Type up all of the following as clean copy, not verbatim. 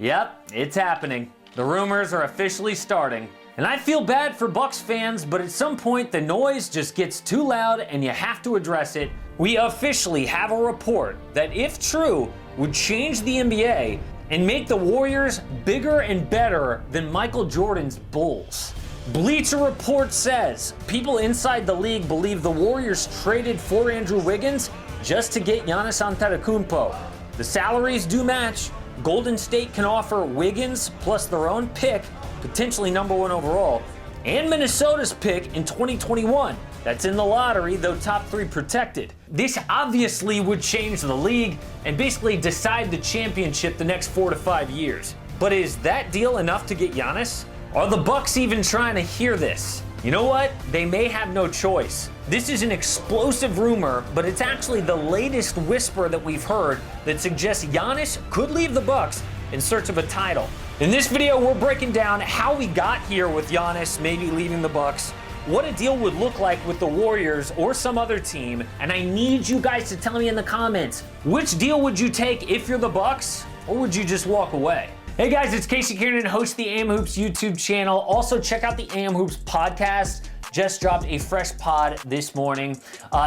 Yep, it's happening. The rumors are officially starting. And I feel bad for Bucks fans, but at some point the noise just gets too loud and you have to address it. We officially have a report that, if true, would change the NBA and make the Warriors bigger and better than Michael Jordan's Bulls. Bleacher Report says people inside the league believe the Warriors traded for Andrew Wiggins just to get Giannis Antetokounmpo. The salaries do match. Golden State can offer Wiggins plus their own pick, potentially number 1 overall, and Minnesota's pick in 2021. That's in the lottery, though top 3 protected. This obviously would change the league and basically decide the championship the next 4 to 5 years. But is that deal enough to get Giannis? Are the Bucks even trying to hear this? You know what? They may have no choice. This is an explosive rumor, but it's actually the latest whisper that we've heard that suggests Giannis could leave the Bucks in search of a title. In this video, we're breaking down how we got here with Giannis maybe leaving the Bucks, what a deal would look like with the Warriors or some other team, and I need you guys to tell me in the comments, which deal would you take if you're the Bucks, or would you just walk away? Hey guys, it's Casey Kiernan, host of the AM Hoops YouTube channel. Also check out the AM Hoops podcast. Just dropped a fresh pod this morning.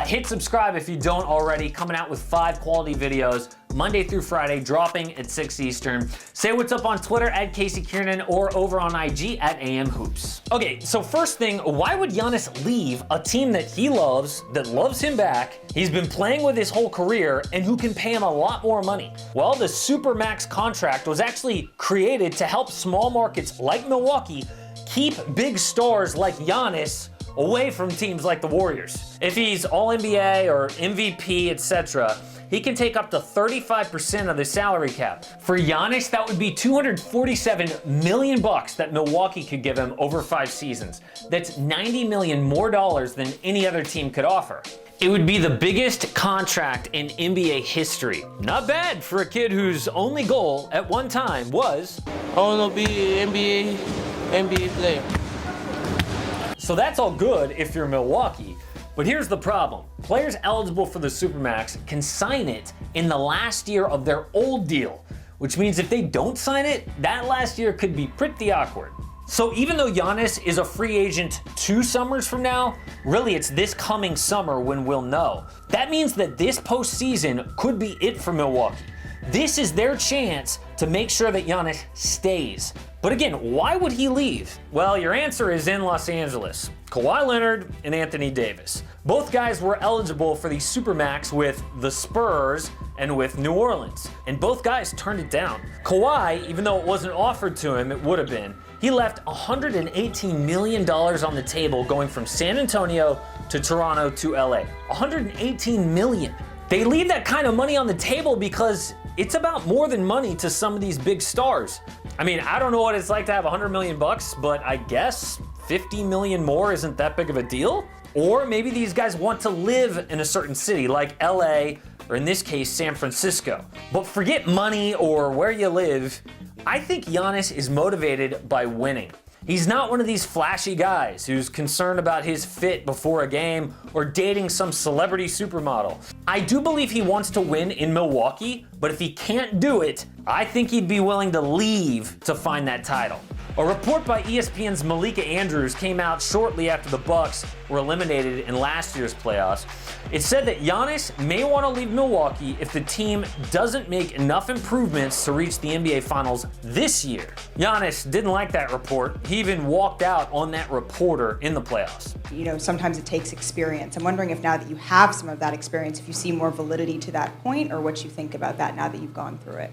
Hit subscribe if you don't already. Coming out with 5 quality videos, Monday through Friday, dropping at 6 Eastern. Say what's up on Twitter at Casey Kiernan or over on IG at AM Hoops. Okay, so first thing, why would Giannis leave a team that he loves, that loves him back, he's been playing with his whole career, and who can pay him a lot more money? Well, the Supermax contract was actually created to help small markets like Milwaukee keep big stars like Giannis away from teams like the Warriors. If he's All-NBA or MVP, etc., he can take up to 35% of the salary cap. For Giannis, that would be $247 million that Milwaukee could give him over 5 seasons. That's $90 million more than any other team could offer. It would be the biggest contract in NBA history. Not bad for a kid whose only goal at one time was, I want to be an NBA player. So that's all good if you're Milwaukee, but here's the problem. Players eligible for the Supermax can sign it in the last year of their old deal, which means if they don't sign it, that last year could be pretty awkward. So even though Giannis is a free agent 2 summers from now, really it's this coming summer when we'll know. That means that this postseason could be it for Milwaukee. This is their chance to make sure that Giannis stays. But again, why would he leave? Well, your answer is in Los Angeles. Kawhi Leonard and Anthony Davis. Both guys were eligible for the Supermax with the Spurs and with New Orleans, and both guys turned it down. Kawhi, even though it wasn't offered to him, it would have been. He left $118 million on the table going from San Antonio to Toronto to LA. $118 million. They leave that kind of money on the table because it's about more than money to some of these big stars. I mean, I don't know what it's like to have $100 million, but I guess 50 million more isn't that big of a deal? Or maybe these guys want to live in a certain city like LA, or in this case, San Francisco. But forget money or where you live. I think Giannis is motivated by winning. He's not one of these flashy guys who's concerned about his fit before a game or dating some celebrity supermodel. I do believe he wants to win in Milwaukee, but if he can't do it, I think he'd be willing to leave to find that title. A report by ESPN's Malika Andrews came out shortly after the Bucks were eliminated in last year's playoffs. It said that Giannis may want to leave Milwaukee if the team doesn't make enough improvements to reach the NBA Finals this year. Giannis didn't like that report. He even walked out on that reporter in the playoffs. You know, sometimes it takes experience. I'm wondering if now that you have some of that experience, if you see more validity to that point, or what you think about that now that you've gone through it.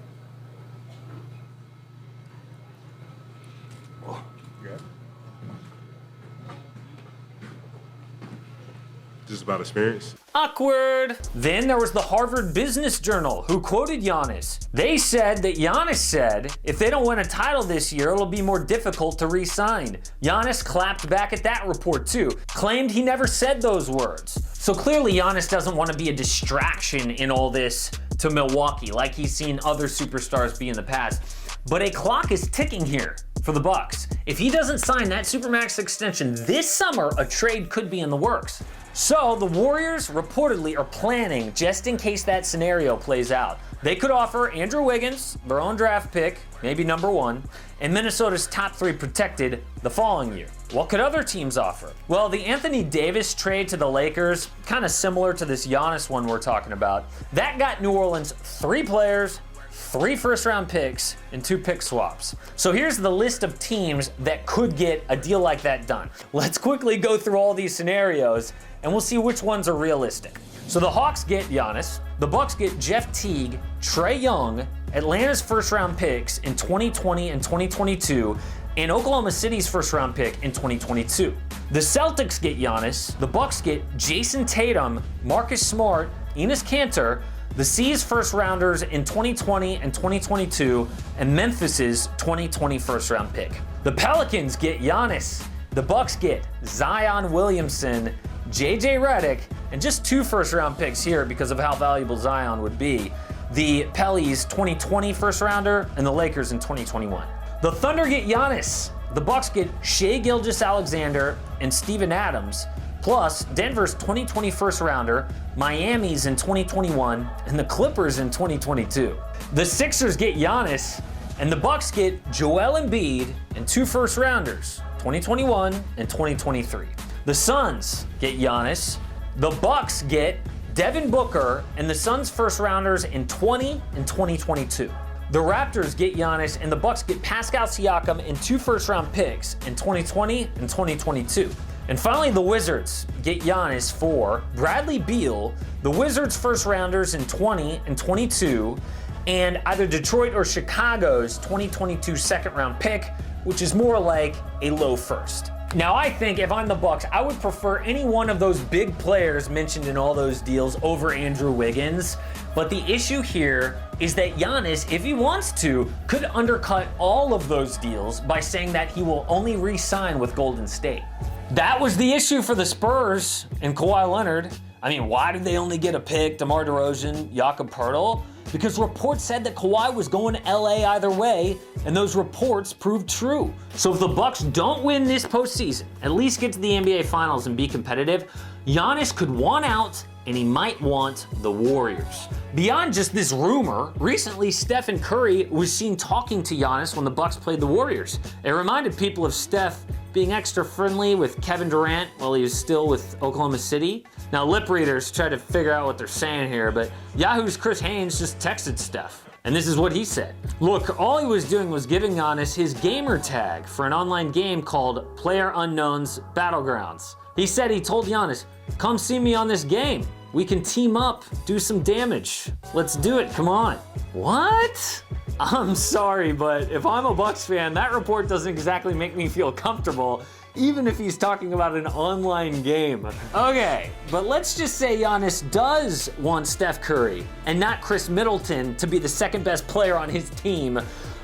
Just about experience. Awkward. Then there was the Harvard Business Journal who quoted Giannis. They said that Giannis said, if they don't win a title this year, it'll be more difficult to re-sign. Giannis clapped back at that report too, claimed he never said those words. So clearly Giannis doesn't want to be a distraction in all this to Milwaukee like he's seen other superstars be in the past. But a clock is ticking here for the Bucks. If he doesn't sign that Supermax extension this summer, a trade could be in the works. So the Warriors reportedly are planning, just in case that scenario plays out, they could offer Andrew Wiggins, their own draft pick, maybe number 1, and Minnesota's top 3 protected the following year. What could other teams offer? Well, the Anthony Davis trade to the Lakers, kind of similar to this Giannis one we're talking about, that got New Orleans 3 players, 3 first-round picks, and 2 pick swaps. So here's the list of teams that could get a deal like that done. Let's quickly go through all these scenarios, and we'll see which ones are realistic. So the Hawks get Giannis, the Bucks get Jeff Teague, Trae Young, Atlanta's first-round picks in 2020 and 2022, and Oklahoma City's first-round pick in 2022. The Celtics get Giannis, the Bucks get Jason Tatum, Marcus Smart, Enes Kanter, the C's first-rounders in 2020 and 2022, and Memphis's 2020 first-round pick. The Pelicans get Giannis, the Bucks get Zion Williamson, JJ Redick, and just 2 first-round picks here because of how valuable Zion would be. The Pellies 2020 first-rounder and the Lakers in 2021. The Thunder get Giannis. The Bucks get Shai Gilgeous-Alexander and Steven Adams, plus Denver's 2020 first-rounder, Miami's in 2021, and the Clippers in 2022. The Sixers get Giannis, and the Bucks get Joel Embiid and 2 first-rounders, 2021 and 2023. The Suns get Giannis. The Bucks get Devin Booker and the Suns first-rounders in 20 and 2022. The Raptors get Giannis, and the Bucks get Pascal Siakam and 2 first-round picks in 2020 and 2022. And finally, the Wizards get Giannis for Bradley Beal, the Wizards first-rounders in 20 and 22, and either Detroit or Chicago's 2022 second-round pick, which is more like a low first. Now, I think if I'm the Bucks, I would prefer any one of those big players mentioned in all those deals over Andrew Wiggins. But the issue here is that Giannis, if he wants to, could undercut all of those deals by saying that he will only re-sign with Golden State. That was the issue for the Spurs and Kawhi Leonard. I mean, why did they only get a pick, DeMar DeRozan, Jakob Poeltl? Because reports said that Kawhi was going to LA either way, and those reports proved true. So if the Bucks don't win this postseason, at least get to the NBA Finals and be competitive, Giannis could want out, and he might want the Warriors. Beyond just this rumor, recently Stephen Curry was seen talking to Giannis when the Bucks played the Warriors. It reminded people of Steph being extra friendly with Kevin Durant while he was still with Oklahoma City. Now, lip readers try to figure out what they're saying here, but Yahoo's Chris Haynes just texted Steph, and this is what he said. Look, all he was doing was giving Giannis his gamer tag for an online game called PlayerUnknown's Battlegrounds. He said he told Giannis, "Come see me on this game. We can team up, do some damage. Let's do it, come on." What? I'm sorry, but if I'm a Bucks fan, that report doesn't exactly make me feel comfortable, even if he's talking about an online game. Okay, but let's just say Giannis does want Steph Curry and not Chris Middleton to be the second best player on his team.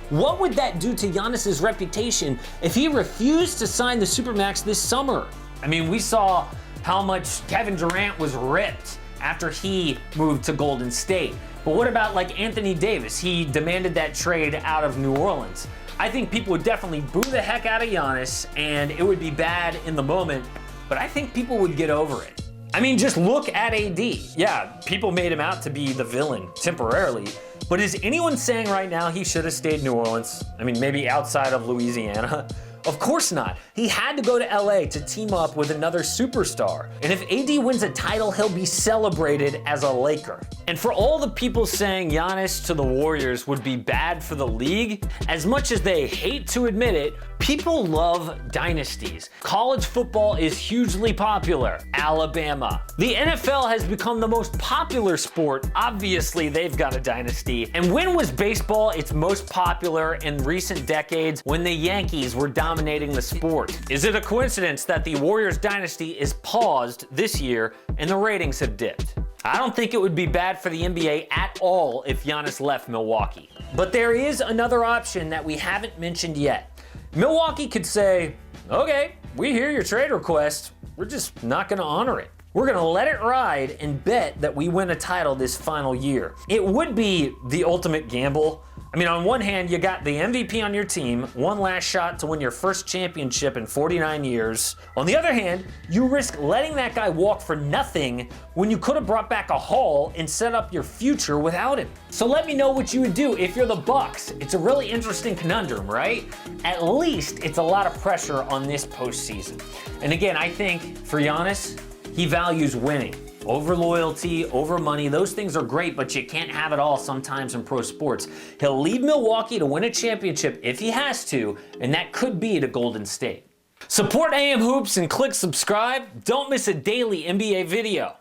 What would that do to Giannis's reputation if he refused to sign the Supermax this summer? I mean, we saw how much Kevin Durant was ripped after he moved to Golden State. But what about like Anthony Davis? He demanded that trade out of New Orleans. I think people would definitely boo the heck out of Giannis, and it would be bad in the moment, but I think people would get over it. I mean, just look at AD. Yeah, people made him out to be the villain temporarily, but is anyone saying right now he should have stayed in New Orleans? I mean, maybe outside of Louisiana? Of course not. He had to go to LA to team up with another superstar. And if AD wins a title, he'll be celebrated as a Laker. And for all the people saying Giannis to the Warriors would be bad for the league, as much as they hate to admit it, people love dynasties. College football is hugely popular. Alabama. The NFL has become the most popular sport. Obviously, they've got a dynasty. And when was baseball its most popular in recent decades? When the Yankees were dominating the sport. Is it a coincidence that the Warriors dynasty is paused this year and the ratings have dipped? I don't think it would be bad for the NBA at all if Giannis left Milwaukee. But there is another option that we haven't mentioned yet. Milwaukee could say, okay, we hear your trade request, we're just not gonna honor it. We're gonna let it ride and bet that we win a title this final year. It would be the ultimate gamble, I mean, on one hand, you got the MVP on your team, one last shot to win your first championship in 49 years. On the other hand, you risk letting that guy walk for nothing when you could have brought back a haul and set up your future without him. So let me know what you would do if you're the Bucks. It's a really interesting conundrum, right? At least it's a lot of pressure on this postseason. And again, I think for Giannis, he values winning. Over loyalty, over money, those things are great, but you can't have it all sometimes in pro sports. He'll leave Milwaukee to win a championship if he has to, and that could be to Golden State. Support AM Hoops and click subscribe. Don't miss a daily NBA video.